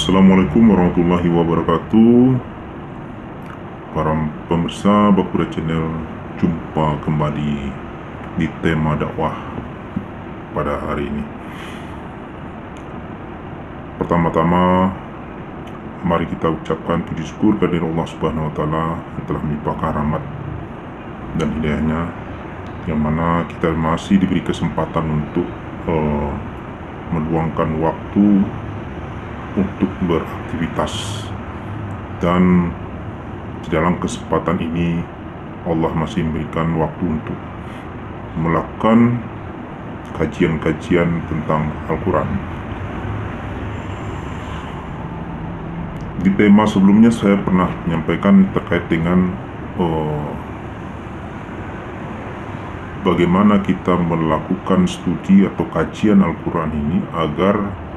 Assalamualaikum warahmatullahi wabarakatuh. Para pemirsa Bakura Channel, jumpa kembali di tema dakwah pada hari ini. Pertama-tama, mari kita ucapkan puji syukur kepada Allah Subhanahu wa Ta'ala yang telah melimpahkan rahmat dan hidayahnya, yang mana kita masih diberi kesempatan untuk meluangkan waktu untuk beraktivitas, dan di dalam kesempatan ini Allah masih memberikan waktu untuk melakukan kajian-kajian tentang Al-Quran. Di tema sebelumnya saya pernah menyampaikan terkait dengan bagaimana kita melakukan studi atau kajian Al-Quran ini agar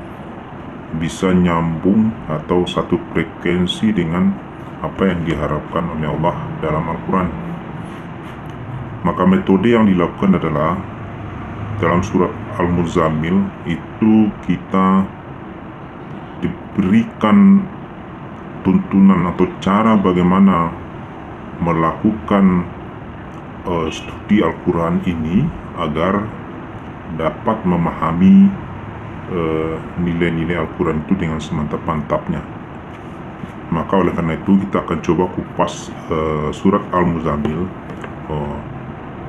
bisa nyambung atau satu frekuensi dengan apa yang diharapkan oleh Allah dalam Al-Quran. Maka metode yang dilakukan adalah dalam surat Al-Muzammil itu kita diberikan tuntunan atau cara bagaimana melakukan studi Al-Quran ini agar dapat memahami nilai-nilai Al-Quran itu dengan semantap-mantapnya. Maka oleh karena itu kita akan coba kupas surat Al-Muzammil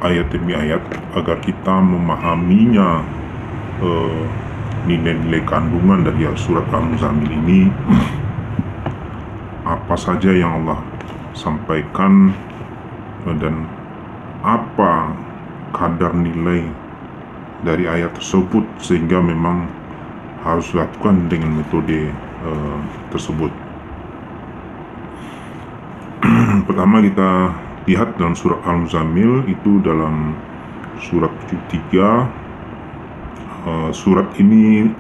ayat demi ayat agar kita memahaminya, nilai-nilai kandungan dari surat Al-Muzammil ini, apa saja yang Allah sampaikan dan apa kadar nilai dari ayat tersebut, sehingga memang harus dilakukan dengan metode tersebut. Pertama kita lihat dalam surat Al-Muzammil itu dalam surat 73. Surat ini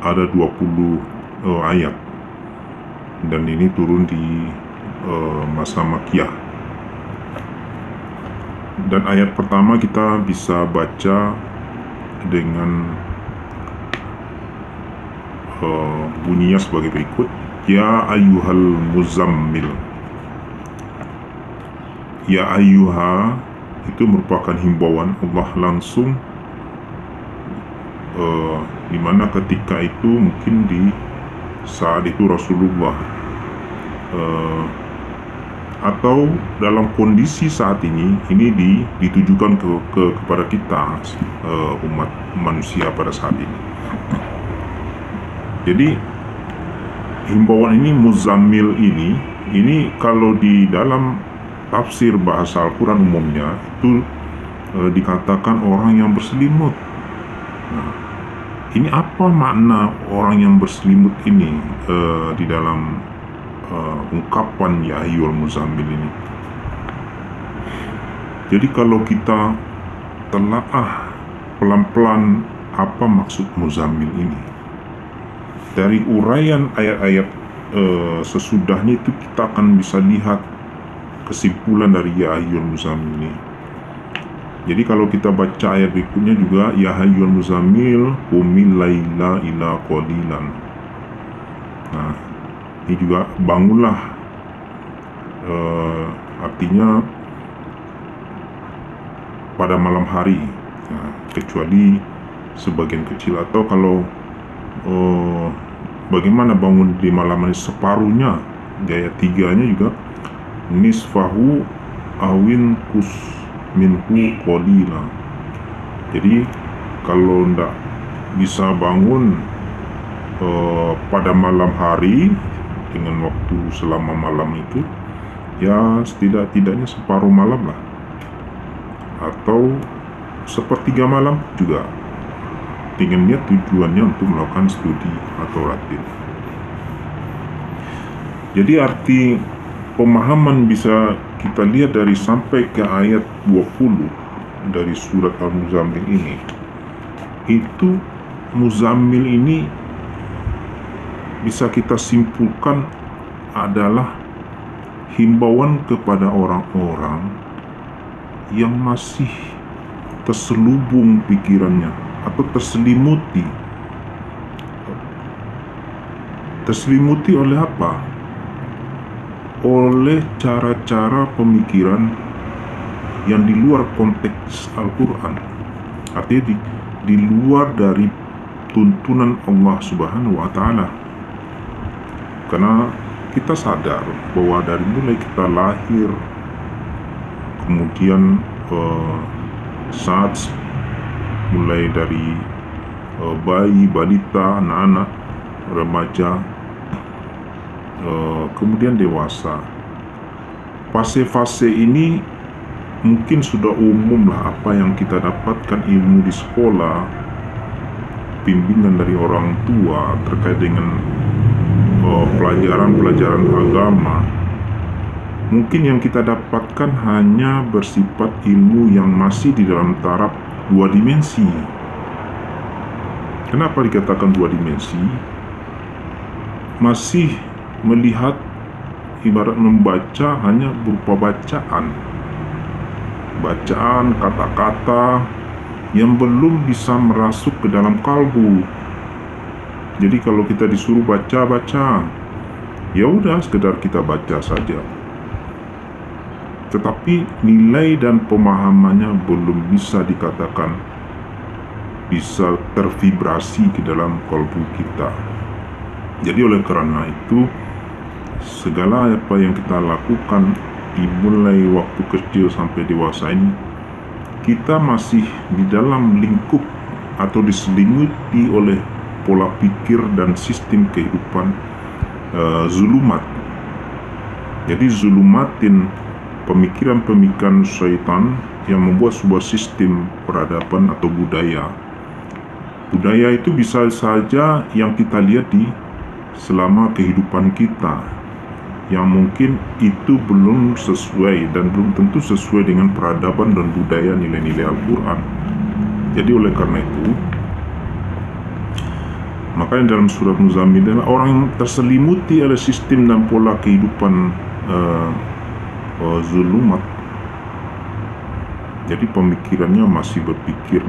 ada 20 ayat, dan ini turun di masa Makkiyah. Dan ayat pertama kita bisa baca dengan bunyinya sebagai berikut: Ya ayyuhal muzammil. Ya ayyuha itu merupakan himbauan Allah langsung, dimana ketika itu mungkin di saat itu Rasulullah atau dalam kondisi saat ini ditujukan kepada kita, umat manusia pada saat ini. Jadi himbauan ini, muzammil ini kalau di dalam tafsir bahasa Al-Quran umumnya itu dikatakan orang yang berselimut. Nah, ini apa makna orang yang berselimut ini di dalam ungkapan ya ayyuhal muzammil ini? Jadi kalau kita telaah pelan-pelan apa maksud muzammil ini, dari uraian ayat-ayat sesudahnya itu kita akan bisa lihat kesimpulan dari ya ayyuhal muzammil ini. Jadi kalau kita baca ayat berikutnya juga, ya ayyuhal muzammil qumil laila illa qalilan. Nah, ini juga bangunlah, artinya pada malam hari, kecuali sebagian kecil. Atau kalau bagaimana bangun di malam hari separuhnya, di ayat 3-nya juga, nisfahu awin kus minhu qalila. Jadi kalau ndak bisa bangun pada malam hari dengan waktu selama malam itu, ya setidak-tidaknya separuh malam lah, atau sepertiga malam juga, dengan niat tujuannya untuk melakukan studi atau latih. Jadi arti pemahaman bisa kita lihat dari sampai ke ayat 20 dari surat Al-Muzammil ini. Itu Muzammil ini bisa kita simpulkan adalah himbauan kepada orang-orang yang masih terselubung pikirannya atau terselimuti Terselimuti oleh apa? Oleh cara-cara pemikiran yang di luar konteks Al-Quran. Artinya di luar dari tuntunan Allah Subhanahu wa Ta'ala. Karena kita sadar bahwa dari mulai kita lahir, kemudian saat mulai dari bayi, balita, anak-anak, remaja, kemudian dewasa, fase-fase ini mungkin sudah umum lah apa yang kita dapatkan ilmu di sekolah, bimbingan dari orang tua terkait dengan pelajaran-pelajaran agama. Mungkin yang kita dapatkan hanya bersifat ilmu yang masih di dalam taraf 2 dimensi. Kenapa dikatakan 2 dimensi? Masih melihat, ibarat membaca hanya berupa bacaan kata-kata yang belum bisa merasuk ke dalam kalbu. Jadi kalau kita disuruh baca, ya udah sekedar kita baca saja. Tetapi nilai dan pemahamannya belum bisa dikatakan bisa tervibrasi ke dalam kalbu kita. Jadi oleh karena itu, segala apa yang kita lakukan dimulai waktu kecil sampai dewasa ini, kita masih di dalam lingkup atau diselimuti oleh pola pikir dan sistem kehidupan zulumat. Jadi zulumatin pemikiran-pemikiran syaitan yang membuat sebuah sistem peradaban atau budaya. Budaya itu bisa saja yang kita lihat di selama kehidupan kita, yang mungkin itu belum sesuai dan belum tentu sesuai dengan peradaban dan budaya nilai-nilai Al-Quran. Jadi oleh karena itu, makanya dalam surat Muzammil, orang yang terselimuti oleh sistem dan pola kehidupan zulumat, jadi pemikirannya masih berpikir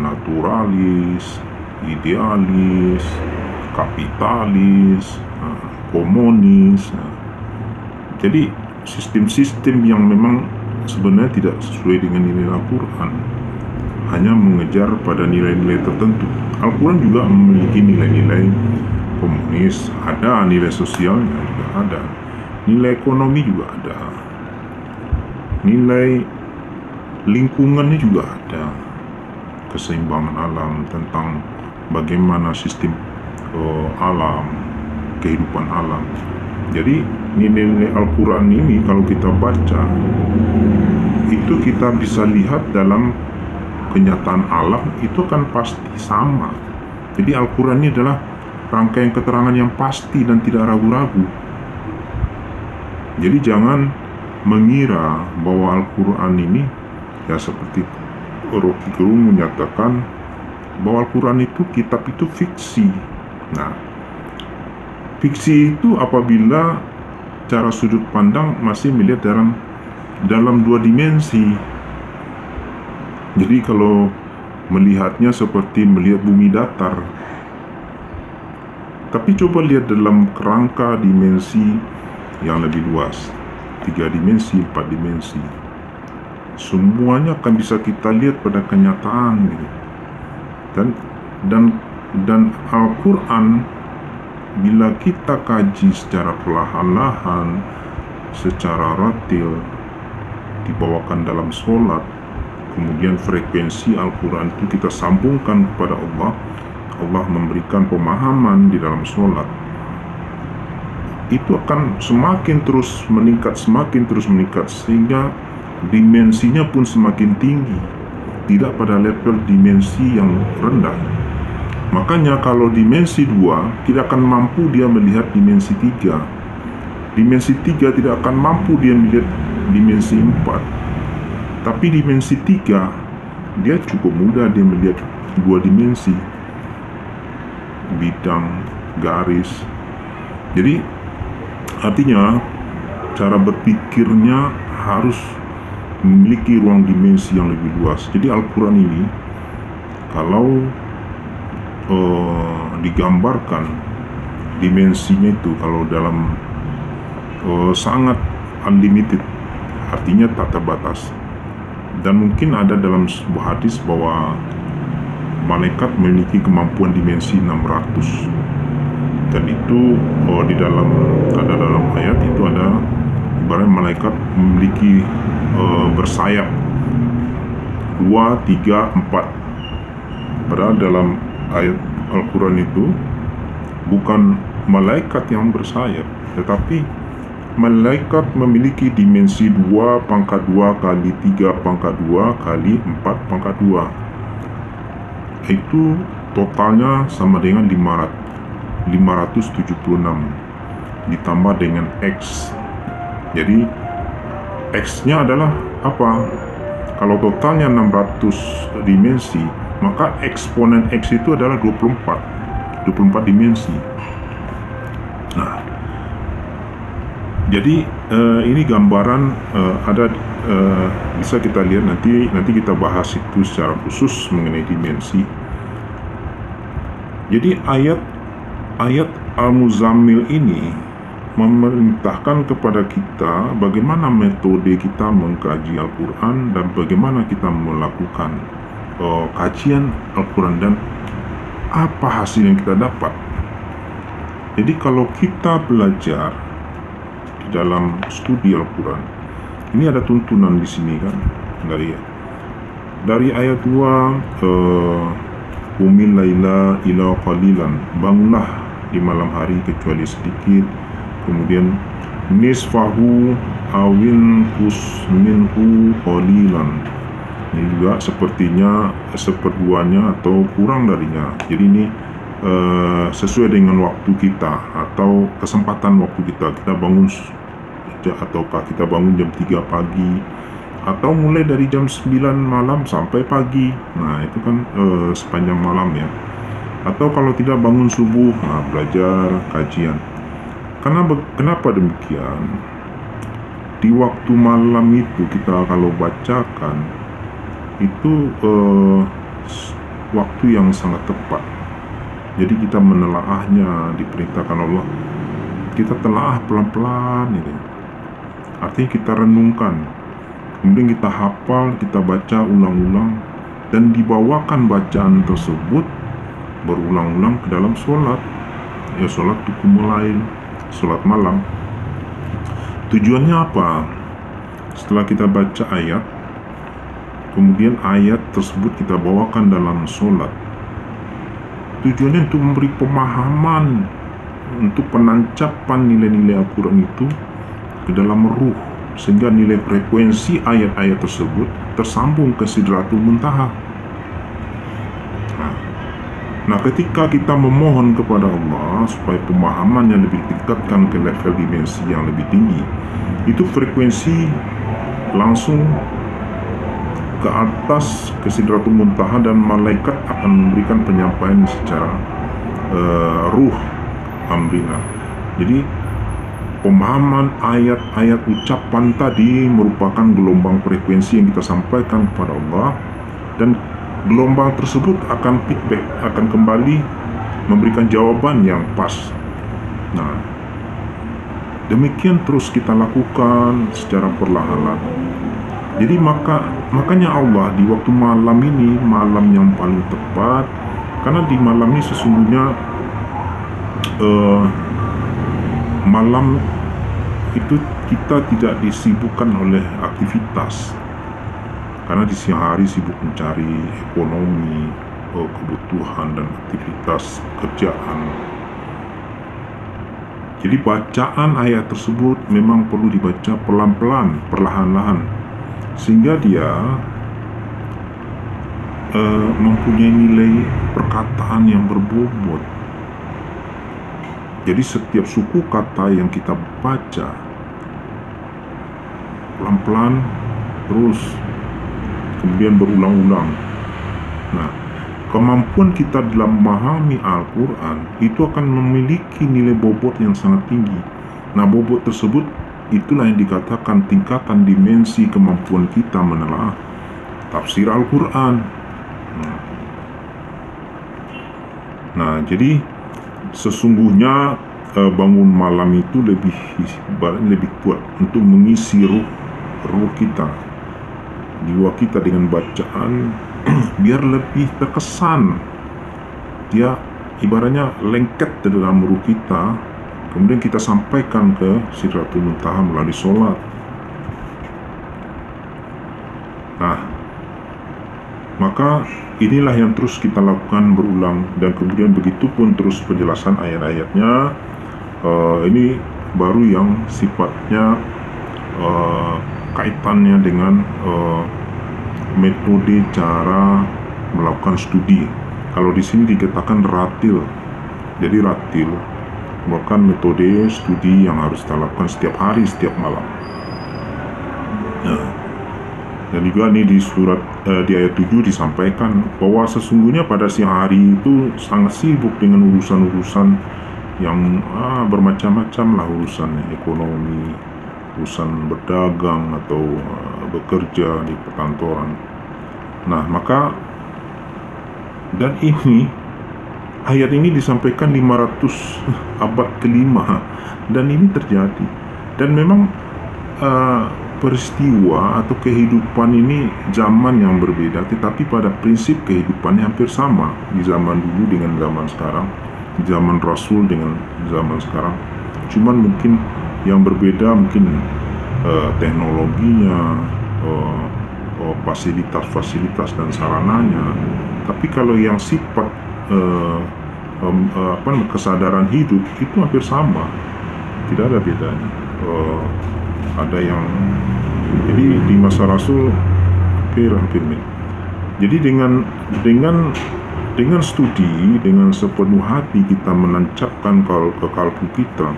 naturalis, idealis, kapitalis, komunis. Jadi sistem-sistem yang memang sebenarnya tidak sesuai dengan nilai Al-Quran, hanya mengejar pada nilai-nilai tertentu. Al-Quran juga memiliki nilai-nilai komunis, ada nilai sosialnya juga ada, nilai ekonomi juga ada, nilai lingkungannya juga ada, keseimbangan alam, tentang bagaimana sistem alam, kehidupan alam. Jadi nilai-nilai Al-Quran ini kalau kita baca, itu kita bisa lihat dalam kenyataan alam itu kan pasti sama. Jadi Al-Quran ini adalah rangkaian keterangan yang pasti dan tidak ragu-ragu. Jadi jangan mengira bahwa Al-Quran ini, ya seperti Rocky Gerung menyatakan bahwa Al-Quran itu, kitab itu fiksi. Nah, fiksi itu apabila cara sudut pandang masih melihat dalam 2 dimensi. Jadi kalau melihatnya seperti melihat bumi datar, tapi coba lihat dalam kerangka dimensi yang lebih luas, 3 dimensi, 4 dimensi, semuanya akan bisa kita lihat pada kenyataan gitu. Dan Al-Quran bila kita kaji secara perlahan-lahan, secara ratil, dibawakan dalam sholat, kemudian frekuensi Al-Quran itu kita sambungkan kepada Allah, Allah memberikan pemahaman di dalam sholat, itu akan semakin terus meningkat, sehingga dimensinya pun semakin tinggi, tidak pada level dimensi yang rendah. Makanya kalau dimensi 2 tidak akan mampu dia melihat dimensi 3, dimensi 3 tidak akan mampu dia melihat dimensi 4. Tapi dimensi 3 dia cukup mudah dia melihat 2 dimensi, bidang, garis. Jadi artinya cara berpikirnya harus memiliki ruang dimensi yang lebih luas. Jadi Al-Quran ini kalau digambarkan dimensinya itu kalau dalam sangat unlimited, artinya tak terbatas. Dan mungkin ada dalam sebuah hadis bahwa malaikat memiliki kemampuan dimensi 600, dan itu di dalam ayat itu ada ibarat malaikat memiliki bersayap 2, 3, 4. Padahal dalam ayat Al-Quran itu bukan malaikat yang bersayap, tetapi malaikat memiliki dimensi 2 pangkat 2 kali 3 pangkat 2 kali 4 pangkat 2. Itu totalnya sama dengan 576 ditambah dengan X. Jadi X-nya adalah apa? Kalau totalnya 600 dimensi, maka eksponen X itu adalah 24 dimensi. Nah, jadi ini gambaran ada bisa kita lihat nanti kita bahas itu secara khusus mengenai dimensi. Jadi ayat Al-Muzammil ini memerintahkan kepada kita bagaimana metode kita mengkaji Al-Quran dan bagaimana kita melakukan kajian Al-Quran dan apa hasil yang kita dapat. Jadi kalau kita belajar di dalam studi Al-Quran, ini ada tuntunan di sini kan, dari ayat 2, Qumil laila ila qalilan, bangunlah di malam hari kecuali sedikit, kemudian nisfahu awin kus minhu qalilan, ini juga sepertinya seperduanya atau kurang darinya. Jadi ini sesuai dengan waktu kita atau kesempatan waktu kita bangun, ataukah kita bangun jam 3 pagi atau mulai dari jam 9 malam sampai pagi. Nah itu kan sepanjang malam ya. Atau kalau tidak bangun subuh, belajar kajian. Kenapa demikian? Di waktu malam itu kita kalau bacakan itu waktu yang sangat tepat. Jadi kita menelaahnya, diperintahkan Allah, kita telaah pelan-pelan ini. Artinya kita renungkan, kemudian kita hafal, kita baca ulang-ulang, dan dibawakan bacaan tersebut berulang-ulang ke dalam sholat. Ya sholat qiyamul, sholat malam. Tujuannya apa? Setelah kita baca ayat, kemudian ayat tersebut kita bawakan dalam sholat. Tujuannya untuk memberi pemahaman, untuk penancapan nilai-nilai Al-Quran itu ke dalam ruh, sehingga nilai frekuensi ayat-ayat tersebut tersambung ke Sidratul Muntaha. Nah, ketika kita memohon kepada Allah supaya pemahaman yang lebih ditingkatkan ke level dimensi yang lebih tinggi, itu frekuensi langsung ke atas ke Sidratul Muntaha, dan malaikat akan memberikan penyampaian secara ruh amrina. Jadi pemahaman ayat-ayat ucapan tadi merupakan gelombang frekuensi yang kita sampaikan kepada Allah, dan gelombang tersebut akan feedback, akan kembali memberikan jawaban yang pas. Nah, demikian terus kita lakukan secara perlahan. Jadi makanya Allah di waktu malam ini, malam yang paling tepat, karena di malam ini sesungguhnya malam itu kita tidak disibukkan oleh aktivitas, karena di siang hari sibuk mencari ekonomi, kebutuhan dan aktivitas kerjaan. Jadi bacaan ayat tersebut memang perlu dibaca pelan-pelan, perlahan-lahan, sehingga dia mempunyai nilai perkataan yang berbobot. Jadi setiap suku kata yang kita baca pelan-pelan terus, kemudian berulang-ulang. Nah, kemampuan kita dalam memahami Al-Quran itu akan memiliki nilai bobot yang sangat tinggi. Nah, bobot tersebut itulah yang dikatakan tingkatan dimensi kemampuan kita menelaah tafsir Al-Quran. Nah, jadi sesungguhnya bangun malam itu lebih kuat untuk mengisi ruh kita, jiwa kita dengan bacaan biar lebih terkesan. Dia ibaratnya lengket di dalam ruh kita, kemudian kita sampaikan ke Sidratul Muntaha melalui sholat. Nah, maka inilah yang terus kita lakukan berulang, dan kemudian begitu pun terus penjelasan ayat-ayatnya. Ini baru yang sifatnya kaitannya dengan metode cara melakukan studi. Kalau di sini dikatakan ratil, jadi ratil merupakan metode studi yang harus kita lakukan setiap hari, setiap malam. Nah, dan juga ini di surat di ayat 7 disampaikan bahwa sesungguhnya pada siang hari itu sangat sibuk dengan urusan-urusan yang bermacam-macam lah, urusan ekonomi, urusan berdagang atau bekerja di perkantoran. Nah, maka dan ini ayat ini disampaikan 500 abad kelima, dan ini terjadi. Dan memang peristiwa atau kehidupan ini zaman yang berbeda, tetapi pada prinsip kehidupannya hampir sama di zaman dulu dengan zaman sekarang, zaman Rasul dengan zaman sekarang. Cuman mungkin yang berbeda mungkin teknologinya, fasilitas-fasilitas dan sarananya. Tapi kalau yang sifat kesadaran hidup itu hampir sama, tidak ada bedanya. Ada yang jadi di masa Rasul hampir mirip. Jadi dengan studi, dengan sepenuh hati kita menancapkan ke kalbu kita,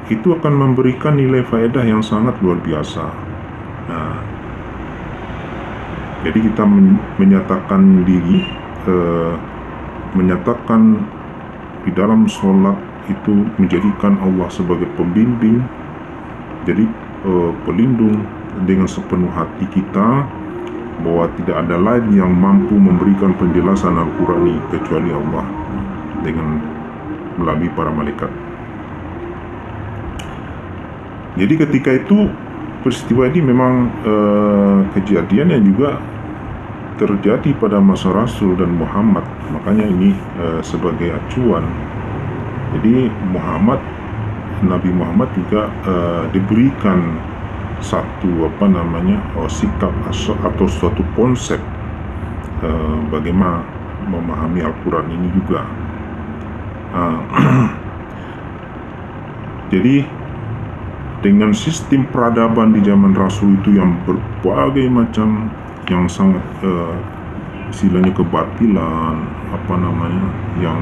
itu akan memberikan nilai faedah yang sangat luar biasa. Nah, jadi kita menyatakan diri, menyatakan di dalam sholat itu menjadikan Allah sebagai pembimbing, jadi pelindung dengan sepenuh hati kita, bahwa tidak ada lain yang mampu memberikan penjelasan Al-Quran ini kecuali Allah dengan melalui para malaikat. Jadi ketika itu peristiwa ini memang kejadian yang juga terjadi pada masa Rasul dan Muhammad, makanya ini sebagai acuan. Jadi Nabi Muhammad juga diberikan satu sikap atau suatu konsep bagaimana memahami Al-Quran ini juga. Jadi dengan sistem peradaban di zaman Rasul itu yang berbagai macam, yang sangat istilahnya kebatilan, yang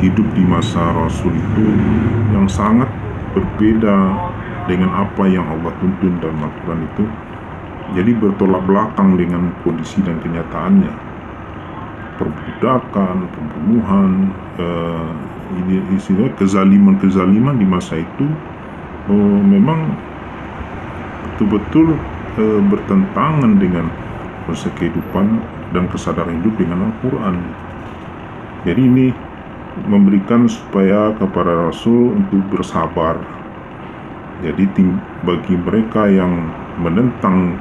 hidup di masa Rasul itu yang sangat berbeda dengan apa yang Allah tuntun dalam Al-Quran itu. Jadi bertolak belakang dengan kondisi dan kenyataannya. Perbudakan, pembunuhan, ini istilahnya kezaliman di masa itu memang betul-betul bertentangan dengan konsep kehidupan dan kesadaran hidup dengan Al-Quran. Jadi ini memberikan supaya kepada Rasul untuk bersabar. Jadi bagi mereka yang menentang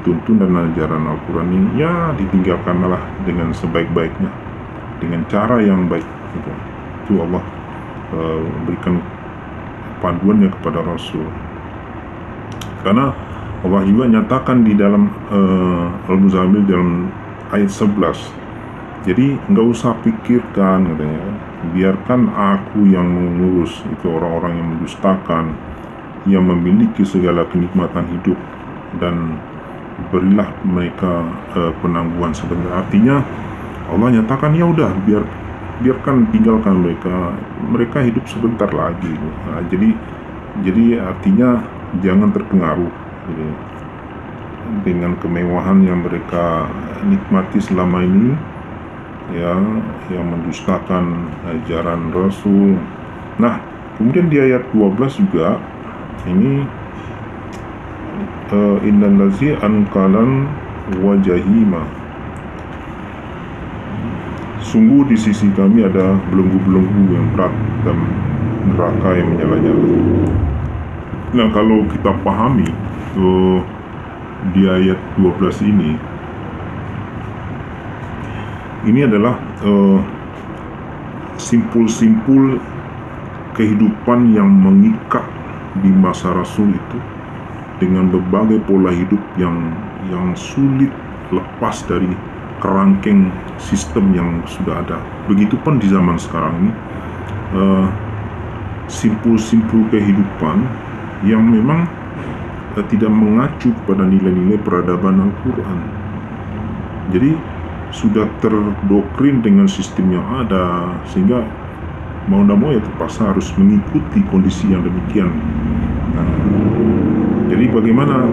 tuntunan dan ajaran Al-Quran ini, ya ditinggalkanlah dengan sebaik-baiknya, dengan cara yang baik. Itu Allah berikan panduannya kepada Rasul. Karena Allah juga nyatakan di dalam Al-Muzammil dalam ayat 11. Jadi nggak usah pikirkan, katanya, biarkan aku yang mengurus itu orang-orang yang mendustakan, yang memiliki segala kenikmatan hidup, dan berilah mereka penangguhan sebentar. Artinya Allah nyatakan ya udah biarkan, tinggalkan mereka hidup sebentar lagi. Nah, jadi artinya jangan terpengaruh dengan kemewahan yang mereka nikmati selama ini, yang mendustakan ajaran Rasul. Nah, kemudian di ayat 12 juga ini innal ladzi anqalan wa jahima. sungguh di sisi kami ada belenggu-belenggu yang berat dan neraka yang menyala-nyala. Nah, kalau kita pahami di ayat 12 ini adalah simpul-simpul kehidupan yang mengikat di masa Rasul itu dengan berbagai pola hidup yang sulit lepas dari kerangkeng sistem yang sudah ada. Begitupun di zaman sekarang ini, simpul-simpul kehidupan yang memang tidak mengacu pada nilai-nilai peradaban Al-Quran. Jadi sudah terdoktrin dengan sistem yang ada, sehingga mau tidak mau ya terpaksa harus mengikuti kondisi yang demikian. Jadi bagaimana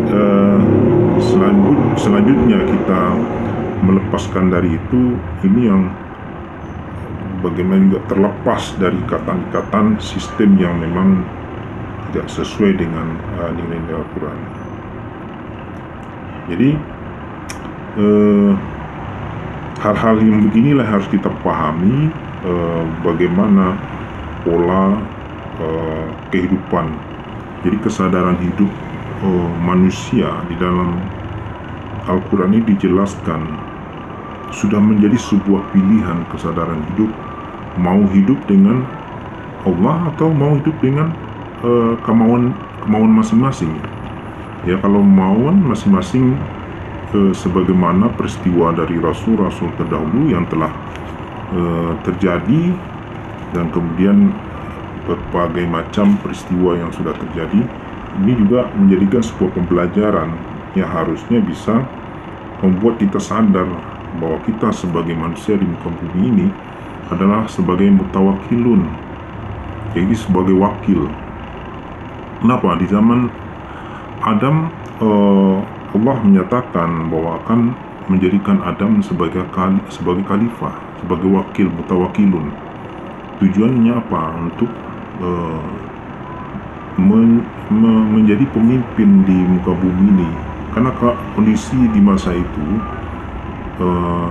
selanjutnya kita melepaskan dari itu, ini yang bagaimana juga terlepas dari ikatan-ikatan sistem yang memang tidak sesuai dengan nilai-nilai Al-Quran. Jadi hal-hal yang beginilah harus kita pahami, bagaimana pola kehidupan. Jadi kesadaran hidup manusia di dalam Al-Quran ini dijelaskan sudah menjadi sebuah pilihan kesadaran hidup, mau hidup dengan Allah atau mau hidup dengan kemauan masing-masing. Ya, kalau kemauan masing-masing sebagaimana peristiwa dari rasul-rasul terdahulu yang telah terjadi, dan kemudian berbagai macam peristiwa yang sudah terjadi, ini juga menjadikan sebuah pembelajaran yang harusnya bisa membuat kita sadar bahwa kita sebagai manusia di muka bumi ini adalah sebagai mutawakilun, jadi sebagai wakil. Kenapa? Di zaman Adam, Allah menyatakan bahwa akan menjadikan Adam sebagai khalifah, sebagai wakil, mutawakilun. Tujuannya apa? Untuk menjadi pemimpin di muka bumi ini. Karena kondisi di masa itu,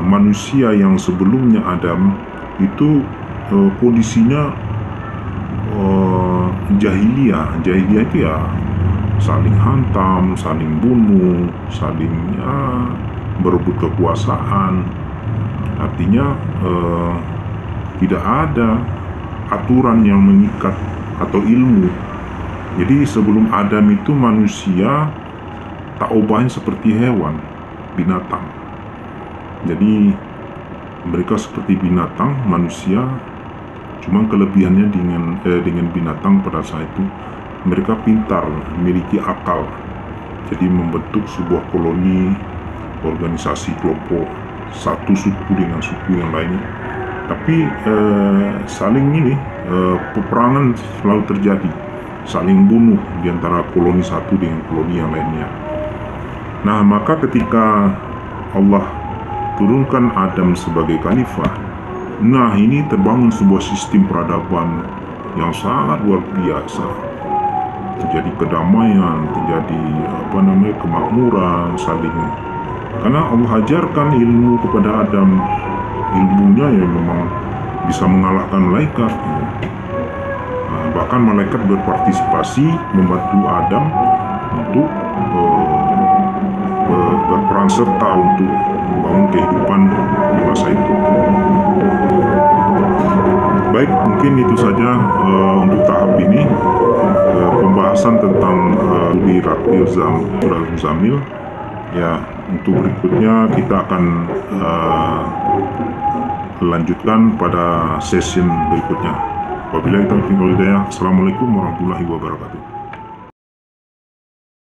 manusia yang sebelumnya Adam itu kondisinya jahiliyah itu ya saling hantam, saling bunuh, saling berebut kekuasaan. Artinya tidak ada aturan yang mengikat atau ilmu. Jadi sebelum Adam itu manusia tak ubahnya seperti hewan, binatang. Jadi mereka seperti binatang, manusia. Cuma kelebihannya dengan binatang pada saat itu, mereka pintar, memiliki akal. Jadi membentuk sebuah koloni, organisasi kelompok, satu suku dengan suku yang lainnya. Tapi saling peperangan selalu terjadi, saling bunuh di antara koloni satu dengan koloni yang lainnya. Nah, maka ketika Allah turunkan Adam sebagai khalifah, nah ini terbangun sebuah sistem peradaban yang sangat luar biasa. Terjadi kedamaian, terjadi kemakmuran, saling. Karena Allah ajarkan ilmu kepada Adam, ilmunya yang memang bisa mengalahkan malaikat. Bahkan malaikat berpartisipasi membantu Adam untuk berperan serta untuk membangun kehidupan di masa itu. Baik, mungkin itu saja untuk tahap ini pembahasan tentang di Ratil Zamil. Ya, untuk berikutnya kita akan lanjutkan pada session berikutnya. Wabillahi taufiq wal hidayah. Assalamualaikum warahmatullahi wabarakatuh.